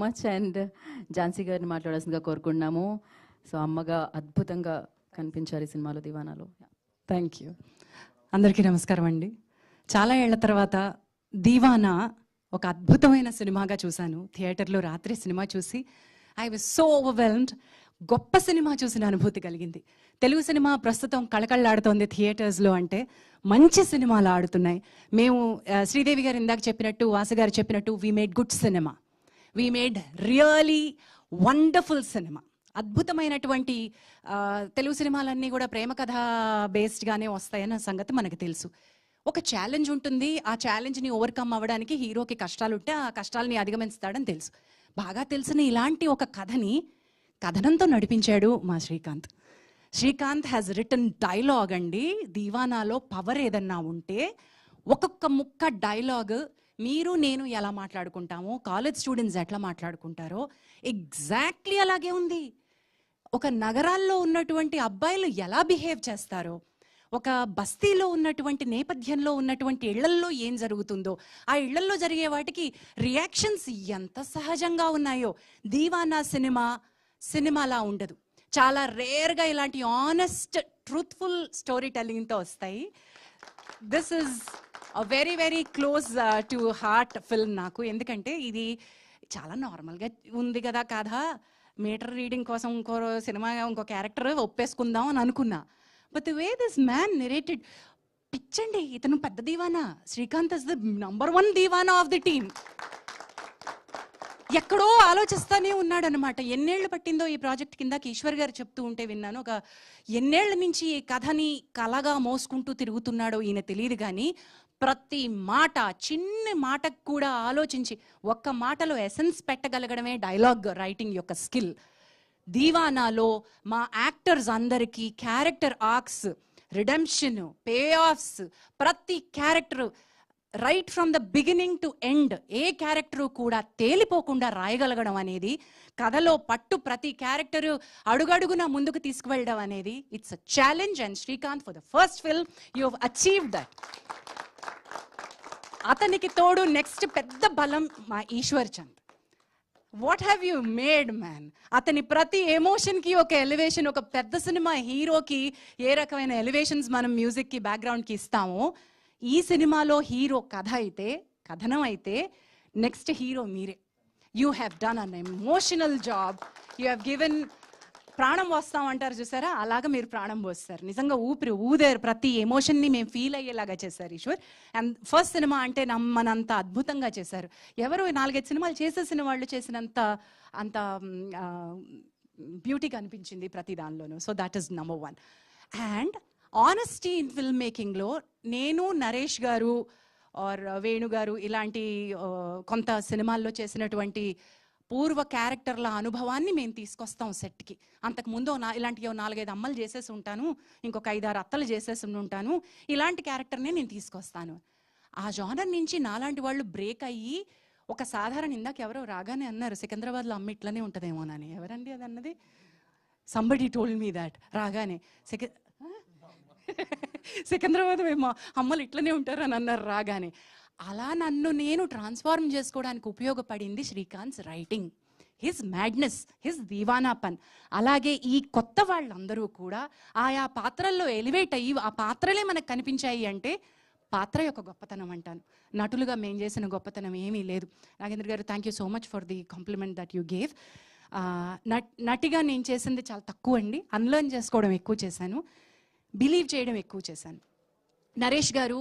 Much and Jhansi గారిని మాట్లాడాల్సిందిగా కోరుకుంటున్నాము. సో అమ్మగా అద్భుతంగా కనిపించారు ఈ సినిమాలో దివానాలో. Thank you. అందరికీ నమస్కారం అండి. చాలా ఏళ్ల తర్వాత దీవానా ఒక అద్భుతమైన సినిమాగా చూశాను. థియేటర్లో రాత్రి సినిమా చూసి ఐ వాజ్ సో ఓవర్వెల్మ్డ్. గొప్ప సినిమా చూసిన అనుభూతి కలిగింది. తెలుగు సినిమా ప్రస్తుతం కళకళలాడుతోంది థియేటర్స్లో అంటే మంచి సినిమాలు ఆడుతున్నాయి. మేము శ్రీదేవి గారు ఇందాక చెప్పినట్టు, వాసు గారు చెప్పినట్టు, we made good cinema, we made really wonderful cinema. అద్భుతమైనటువంటి తెలుగు సినిమాలన్నీ కూడా ప్రేమ కథ బేస్డ్గానే వస్తాయన్న సంగతి మనకు తెలుసు. ఒక ఛాలెంజ్ ఉంటుంది, ఆ ఛాలెంజ్ని ఓవర్కమ్ అవ్వడానికి హీరోకి కష్టాలు ఉంటే ఆ కష్టాలని అధిగమిస్తాడని తెలుసు. బాగా తెలిసిన ఇలాంటి ఒక కథని కథనంతో నడిపించాడు మా Srikanth. Srikanth has written dialogue అండి. దీవానాలో పవర్ ఏదన్నా ఉంటే ఒక్కొక్క ముక్క డైలాగ్ మీరు నేను ఎలా మాట్లాడుకుంటామో, కాలేజ్ స్టూడెంట్స్ ఎట్లా మాట్లాడుకుంటారో ఎగ్జాక్ట్లీ అలాగే ఉంది. ఒక నగరాల్లో ఉన్నటువంటి అబ్బాయిలు ఎలా బిహేవ్ చేస్తారో, ఒక బస్తీలో ఉన్నటువంటి నేపథ్యంలో ఉన్నటువంటి ఇళ్లల్లో ఏం జరుగుతుందో, ఆ ఇళ్లల్లో జరిగే వాటికి రియాక్షన్స్ ఎంత సహజంగా ఉన్నాయో దీవానా సినిమాలా ఉండదు. చాలా రేర్గా ఇలాంటి ఆనెస్ట్ ట్రూత్ఫుల్ స్టోరీ టెల్లింగ్తో వస్తాయి. This is very very close to heart film నాకు. ఎందుకంటే ఇది చాలా నార్మల్గా ఉంది కదా కాదా, మీటర్ రీడింగ్ కోసం ఇంకో సినిమా ఇంకో క్యారెక్టర్ ఒప్పేసుకుందాం అని అనుకున్నా. But the way this man narrated, పిచ్చండి, ఇతను పెద్ద దీవానా. శ్రీకాంత్ ఇస్ ద #1 దీవానా ఆఫ్ ది టీమ్. ఎక్కడో ఆలోచిస్తానే ఉన్నాడు అనమాట. ఎన్నేళ్ళు పట్టిందో ఈ ప్రాజెక్ట్ కింద ఈశ్వర్ గారు చెప్తూ ఉంటే విన్నాను. ఒక ఎన్నేళ్ల నుంచి ఈ కథని కలగా మోసుకుంటూ తిరుగుతున్నాడో ఈయన తెలియదు, కానీ ప్రతి మాట, చిన్న మాటకు కూడా ఆలోచించి ఒక్క మాటలో ఎసెన్స్ పెట్టగలగడమే డైలాగ్ రైటింగ్ యొక్క స్కిల్. దీవానాలో మా యాక్టర్స్ అందరికీ character arcs, redemption, payoffs, ప్రతి character right from the beginning to end ఏ క్యారెక్టరు కూడా తేలిపోకుండా రాయగలగడం అనేది, కథలో పట్టు ప్రతి క్యారెక్టరు అడుగడుగున ముందుకు తీసుకువెళ్ళడం అనేది it's a challenge. And Srikanth for the first film you have achieved that. అతనికి తోడు నెక్స్ట్ పెద్ద బలం మా Eshwar Chand. What have you made man. అతని ప్రతి ఎమోషన్కి ఒక ఎలివేషన్. ఒక పెద్ద సినిమా హీరోకి ఏ రకమైన ఎలివేషన్స్ మనం మ్యూజిక్కి బ్యాక్గ్రౌండ్కి ఇస్తామో, ఈ సినిమాలో హీరో కథ అయితే, కథనం అయితే నెక్స్ట్ హీరో మీరే. You have done an emotional job. You have given, ప్రాణం పోస్తాం అంటారు చూసారా, అలాగా మీరు ప్రాణం పోస్తారు. నిజంగా ఊపిరి ఊదారు. ప్రతి ఎమోషన్ని మేము ఫీల్ అయ్యేలాగా చేశారు ఈశ్వర్. అండ్ ఫస్ట్ సినిమా అంటే నమ్మనంత అద్భుతంగా చేశారు. ఎవరు 4-5 సినిమాలు చేసేసిన వాళ్ళు చేసినంత అంత బ్యూటీ కనిపించింది ప్రతి దానిలోనూ. So that is #1. And honesty in film మేకింగ్లో నేను, నరేష్ గారు ఆర్ వేణు గారు ఇలాంటి కొంత సినిమాల్లో చేసినటువంటి పూర్వ క్యారెక్టర్ల అనుభవాన్ని మేము తీసుకొస్తాం సెట్కి. అంతకుముందు ఇలాంటి 4-5 అమ్మలు చేసేసి ఉంటాను, ఇంకొక 5-6 అత్తలు చేసేసి ఉంటాను, ఇలాంటి క్యారెక్టర్నే నేను తీసుకొస్తాను. ఆ జానర్ నుంచి నాలాంటి వాళ్ళు బ్రేక్ అయ్యి ఒక సాధారణ, ఇందాక ఎవరో రాగానే అన్నారు సికింద్రాబాద్లో అమ్మ ఇట్లనే ఉంటుందేమోనని. ఎవరండి అది అన్నది? Somebody told me that. రాగానే సికింద్రాబాద్ మేము అమ్మలు ఇట్లనే ఉంటారు అని అన్నారు రాగానే. అలా నన్ను నేను ట్రాన్స్ఫార్మ్ చేసుకోవడానికి ఉపయోగపడింది Srikanth writing, his madness, his Deewana Pan. అలాగే ఈ కొత్త వాళ్ళందరూ కూడా ఆయా పాత్రల్లో ఎలివేట్ అయ్యి ఆ పాత్రలే మనకు కనిపించాయి అంటే పాత్ర యొక్క గొప్పతనం అంటాను. నటులుగా మేము చేసిన గొప్పతనం ఏమీ లేదు. నాగేంద్ర గారు, thank you so much for the compliment that you gave. నటిగా నేను చేసింది చాలా తక్కువ అండి. అన్లర్న్ చేసుకోవడం ఎక్కువ చేశాను, బిలీవ్ చేయడం ఎక్కువ చేశాను. నరేష్ గారు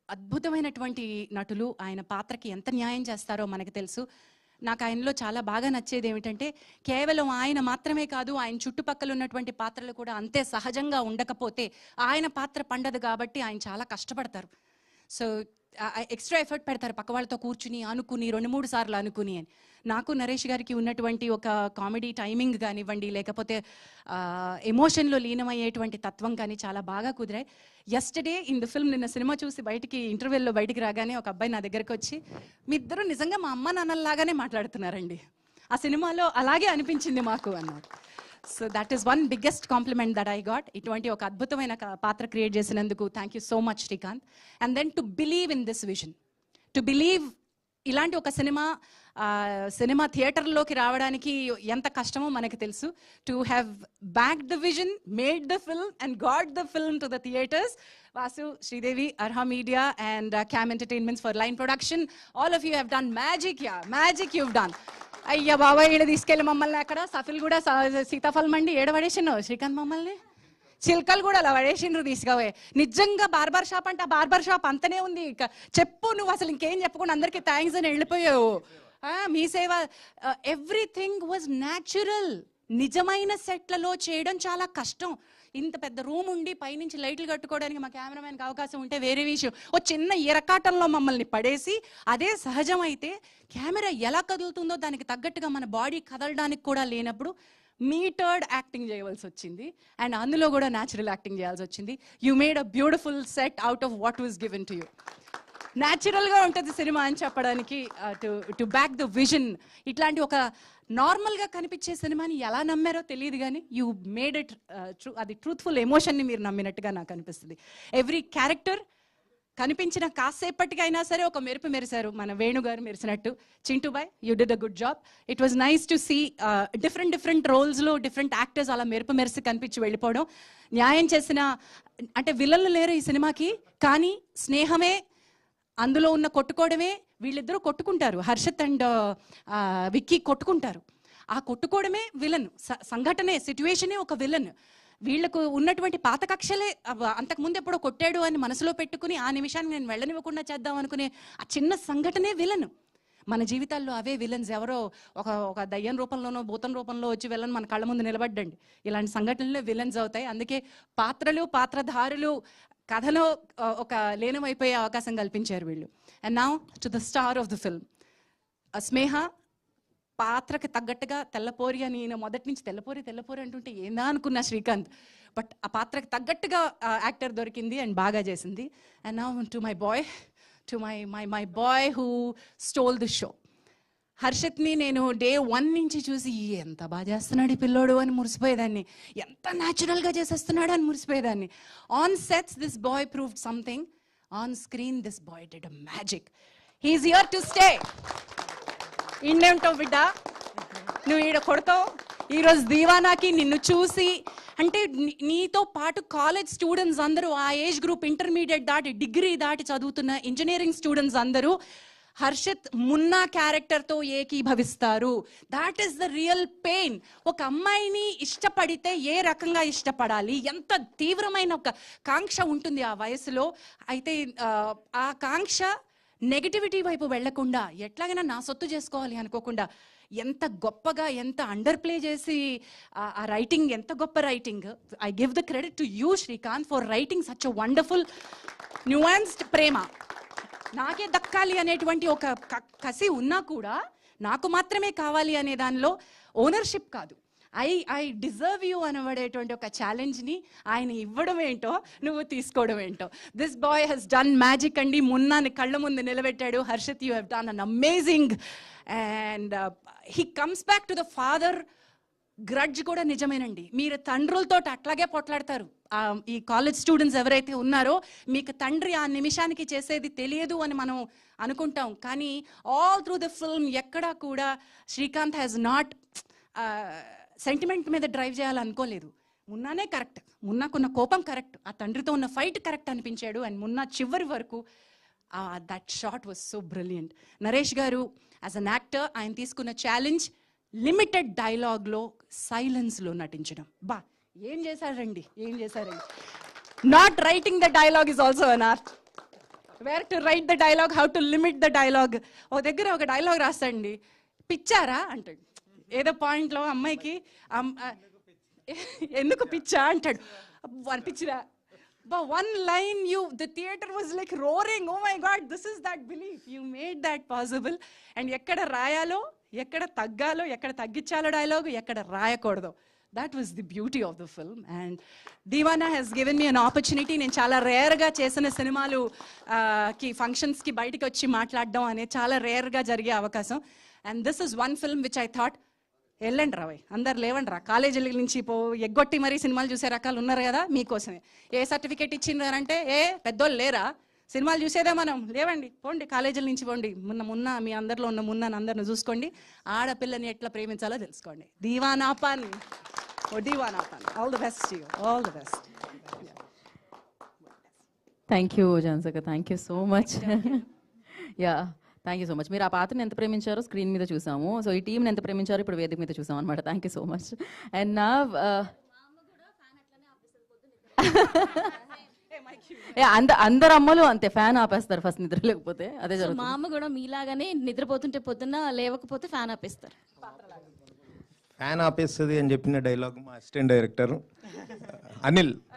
అద్భుతమైనటువంటి నటులు. ఆయన పాత్రకి ఎంత న్యాయం చేస్తారో మనకు తెలుసు. నాకు ఆయనలో చాలా బాగా నచ్చేది ఏమిటంటే, కేవలం ఆయన మాత్రమే కాదు, ఆయన చుట్టుపక్కల ఉన్నటువంటి పాత్రలు కూడా అంతే సహజంగా ఉండకపోతే ఆయన పాత్ర పండదు. కాబట్టి ఆయన చాలా కష్టపడతారు. సో ఎక్స్ట్రా ఎఫర్ట్ పెడతారు పక్క వాళ్ళతో కూర్చుని అనుకుని 2-3 సార్లు అనుకుని అని. నాకు నరేష్ గారికి ఉన్నటువంటి ఒక కామెడీ టైమింగ్ కానివ్వండి, లేకపోతే ఎమోషన్లో లీనమయ్యేటువంటి తత్వం కానీ చాలా బాగా కుదిరాయి. యస్టర్డే ఇన్ ద ఫిల్మ్, నిన్న సినిమా చూసి ఇంటర్వెల్లో బయటికి రాగానే ఒక అబ్బాయి నా దగ్గరకు వచ్చి, మీ ఇద్దరు నిజంగా మా అమ్మ నాన్నలాగానే మాట్లాడుతున్నారండి, ఆ సినిమాలో అలాగే అనిపించింది మాకు అన్నారు. So that is one biggest compliment that I got. ఇటువంటి ఒక అద్భుతమైన పాత్ర క్రియేట్ చేసినందుకు thank you so much Srikanth. And then to believe in this vision, to believe ఇలాంటి ఒక సినిమా థియేటర్లోకి రావడానికి ఎంత కష్టమో మనకి తెలుసు. To have back the vision, made the film and got the film to the theatres. Vasu, Sridevi, Arha Media and Cam Entertainments for line production. All of you have done magic, yeah. Magic you've done. అయ్యా బాబా ఈడ తీసుకెళ్ళి మమ్మల్ని అక్కడ shuffle కూడా సీతాఫలం మండి ఏడ పడేసిండు శ్రీకాంత్ మమ్మల్ని. చిల్కలు కూడా అలా పడేసిండ్రు తీసుకుపోయి. నిజంగా బార్బర్ షాప్ అంటే ఆ బార్బర్ షాప్ అంతనే ఉంది. చెప్పు నువ్వు అసలు ఇంకేం చెప్పకుండా అందరికీ థ్యాంక్స్ అని వెళ్ళిపోయావు. మీ సేవ ఎవ్రీథింగ్ వాజ్ న్యాచురల్. నిజమైన సెట్లలో చేయడం చాలా కష్టం. ఇంత పెద్ద రూమ్ ఉండి పైనుంచి లైట్లు కట్టుకోవడానికి మా కెమెరామెన్కి అవకాశం ఉంటే వేరే విషయం. ఓ చిన్న ఎరకాటంలో మమ్మల్ని పడేసి అదే సహజమైతే కెమెరా ఎలా కదులుతుందో దానికి తగ్గట్టుగా మన బాడీ కదలడానికి కూడా లేనప్పుడు మీటర్డ్ యాక్టింగ్ చేయవలసి వచ్చింది. అండ్ అందులో కూడా న్యాచురల్ యాక్టింగ్ చేయాల్సి వచ్చింది. You made a beautiful set out of what was given to you. న్యాచురల్గా ఉంటుంది సినిమా అని చెప్పడానికి, టు బ్యాక్ ద విజన్. ఇట్లాంటి ఒక నార్మల్గా కనిపించే సినిమాని ఎలా నమ్మారో తెలియదు కానీ యూ మేడ్ ఇట్ అది ట్రూత్ఫుల్ ఎమోషన్ని మీరు నమ్మినట్టుగా నాకు అనిపిస్తుంది. ఎవ్రీ క్యారెక్టర్ కనిపించిన కాసేపటికైనా సరే ఒక మెరుపు మెరిశారు. మన వేణుగారు మెరిసినట్టు. Chintu boy, you did a good job. It was nice to see different రోల్స్లో డిఫరెంట్ యాక్టర్స్ అలా మెరుపు మెరిసి కనిపించి వెళ్ళిపోవడం. న్యాయం చేసిన అంటే విలన్లు లేరు ఈ సినిమాకి, కానీ స్నేహమే అందులో ఉన్న కొట్టుకోవడమే. వీళ్ళిద్దరూ కొట్టుకుంటారు, హర్షత్ అండ్ విక్కీ కొట్టుకుంటారు. ఆ కొట్టుకోవడమే విలన్, సంఘటనే సిట్యువేషనే ఒక విలన్. వీళ్లకు ఉన్నటువంటి పాత కక్షలే అంతకుముందు ఎప్పుడో కొట్టాడు అని మనసులో పెట్టుకుని ఆ నిమిషాన్ని నేను వెళ్ళనివ్వకుండా చేద్దాం అనుకునే ఆ చిన్న సంఘటనే విలన్. మన జీవితాల్లో అవే విలన్స్. ఎవరో ఒక దయ్యం రూపంలోనో భూతం రూపంలో వచ్చి విలన్ మన కళ్ళ ముందు నిలబడ్డండి. ఇలాంటి సంఘటనలే విలన్స్ అవుతాయి. అందుకే పాత్రలు పాత్రధారులు కథలో ఒక లీనమైపోయే అవకాశం కల్పించారు వీళ్ళు. And now to the star of the film. Sneha పాత్రకి తగ్గట్టుగా తెల్లపోరి అని నేను మొదటి నుంచి తెల్లపోరి అంటుంటే ఏందా అనుకున్నా శ్రీకాంత్. బట్ ఆ పాత్రకి తగ్గట్టుగా యాక్టర్ దొరికింది అండ్ బాగా చేసింది. And now to my boy, to my boy who stole the show. హర్షత్ని నేను డే 1 నుంచి చూసి ఎంత బాగా చేస్తున్నాడు ఈ పిల్లోడు అని మురిసిపోయేదాన్ని. ఎంత న్యాచురల్గా చేసేస్తున్నాడు అని మురిసిపోయేదాన్ని. On sets this boy proved something. On screen this boy did a magic. He's here to stay. ఇండేంటో బిడ్డ, నువ్వు ఈడ కొడతావు. ఈరోజు దీవానాకి నిన్ను చూసి అంటే నీతో పాటు కాలేజ్ స్టూడెంట్స్ అందరూ, ఆ ఏజ్ గ్రూప్ ఇంటర్మీడియట్ దాటి డిగ్రీ దాటి చదువుతున్న ఇంజనీరింగ్ స్టూడెంట్స్ అందరూ హర్షత్ మున్నా క్యారెక్టర్తో ఏకీభవిస్తారు. That is the real pain. ఒక అమ్మాయిని ఇష్టపడితే ఏ రకంగా ఇష్టపడాలి, ఎంత తీవ్రమైన ఒక కాంక్ష ఉంటుంది ఆ వయసులో. అయితే ఆ కాంక్ష నెగటివిటీ వైపు వెళ్లకుండా ఎట్లాగైనా నా సొత్తు చేసుకోవాలి అనుకోకుండా ఎంత గొప్పగా, ఎంత అండర్ ప్లే చేసి ఆ రైటింగ్, ఎంత గొప్ప writing. I give the credit to you Srikanth for writing such a wonderful nuanced ప్రేమ. నాకే దక్కాలి అనేటువంటి ఒక కసి ఉన్నా కూడా నాకు మాత్రమే కావాలి అనే దానిలో ఓనర్షిప్ కాదు, ఐ డిజర్వ్ యూ అనబడేటువంటి ఒక ఛాలెంజ్ని ఆయన ఇవ్వడం ఏంటో, నువ్వు తీసుకోవడం ఏంటో. This boy Hess done magic అండి. మున్నాని కళ్ళ ముందు నిలబెట్టాడు. Harshad, you have done an amazing. And he comes back to the father grudge కూడా నిజమేనండి. మీరు తండ్రులతో అట్లాగే పొట్లాడతారు. ఈ కాలేజ్ స్టూడెంట్స్ ఎవరైతే ఉన్నారో, మీకు తండ్రి ఆ నిమిషానికి చేసేది తెలియదు అని మనం అనుకుంటాం. కానీ ఆల్ త్రూ ద ఫిల్మ్ ఎక్కడా కూడా శ్రీకాంత్ హ్యాస్ నాట్ సెంటిమెంట్ మీద డ్రైవ్ చేయాలనుకోలేదు. మున్నానే కరెక్ట్, మున్నాకున్న కోపం కరెక్ట్, ఆ తండ్రితో ఉన్న ఫైట్ కరెక్ట్ అనిపించాడు. అండ్ మున్నా చివరి వరకు that shot was so brilliant. Naresh గారు యాజ్ అన్ యాక్టర్ ఆయన తీసుకున్న ఛాలెంజ్ లిమిటెడ్ డైలాగ్లో సైలెన్స్లో నటించడం. ఏం చేశారండి. Not writing the dialogue is also an art. Where to write the dialogue, how to limit the dialogue. ఒక దగ్గర ఒక డైలాగ్ రాస్తాడండి, పిచ్చారా అంటాడు. ఏదో పాయింట్లో అమ్మాయికి ఎందుకు పిచ్చా అంటాడు. పిచ్చిరా. But one line, the theater was like roaring. Oh my God, this is that belief. You made that possible. And ekkada rayalo, ekkada taggalo, ekkada taggichalo dialogue, ekkada rayakooడదు. That was the beauty of the film. And Deevana has given me an opportunity. నేను చాలా రేర్గా చేసిన సినిమాలు కి functions కి బయటకు వచ్చి మాట్లాడడం అనేది చాలా రేర్గా జరిగే అవకాశం. And this is one film which I thought, వెళ్ళండి రా భయ్, అందరు లేవండి రా, కాలేజీల నుంచి ఎగ్గొట్టి మరీ సినిమాలు చూసే రకాలు ఉన్నారు కదా, మీకోసమే. ఏ సర్టిఫికేట్ ఇచ్చిండ్రంటే, పెద్దోళ్ళు లేరా, సినిమాలు చూసేదే మనం. లేవండి, పోండి, కాలేజీల నుంచి పోండి. మున్న మీ అందరిలో ఉన్న మున్నాను అందరిని చూసుకోండి. ఆడపిల్లని ఎట్లా ప్రేమించాలో తెలుసుకోండి. దీవానా పాన్, ఓ Deewana Pan. All the best you, all the best. Thank you జాన్సక్క, thank you so much. Yeah, thank you so much. మీరు ఆ పాత్రని ఎంత ప్రేమించారో స్క్రీన్ మీద చూసాము. సో ఈ టీంని ఎంత ప్రేమించారో ఇప్పుడు వేదిక మీద చూసాం అనమాట. Thank you so much. And నా అందరు అమ్మలు అంతే, ఫ్యాన్ ఆపేస్తారు ఫస్ట్ నిద్ర లేకపోతే. అదే సో జరుగుతుంది. మా అమ్మ కూడా మీలాగానే నిద్రపోతుంటే పొద్దున్న లేవకపోతే ఫ్యాన్ ఆపేస్తారు. ఫ్యాన్ ఆపేస్తుంది అని చెప్పిన డైలాగ్ మా అసిస్టెంట్ డైరెక్టర్ అనిల్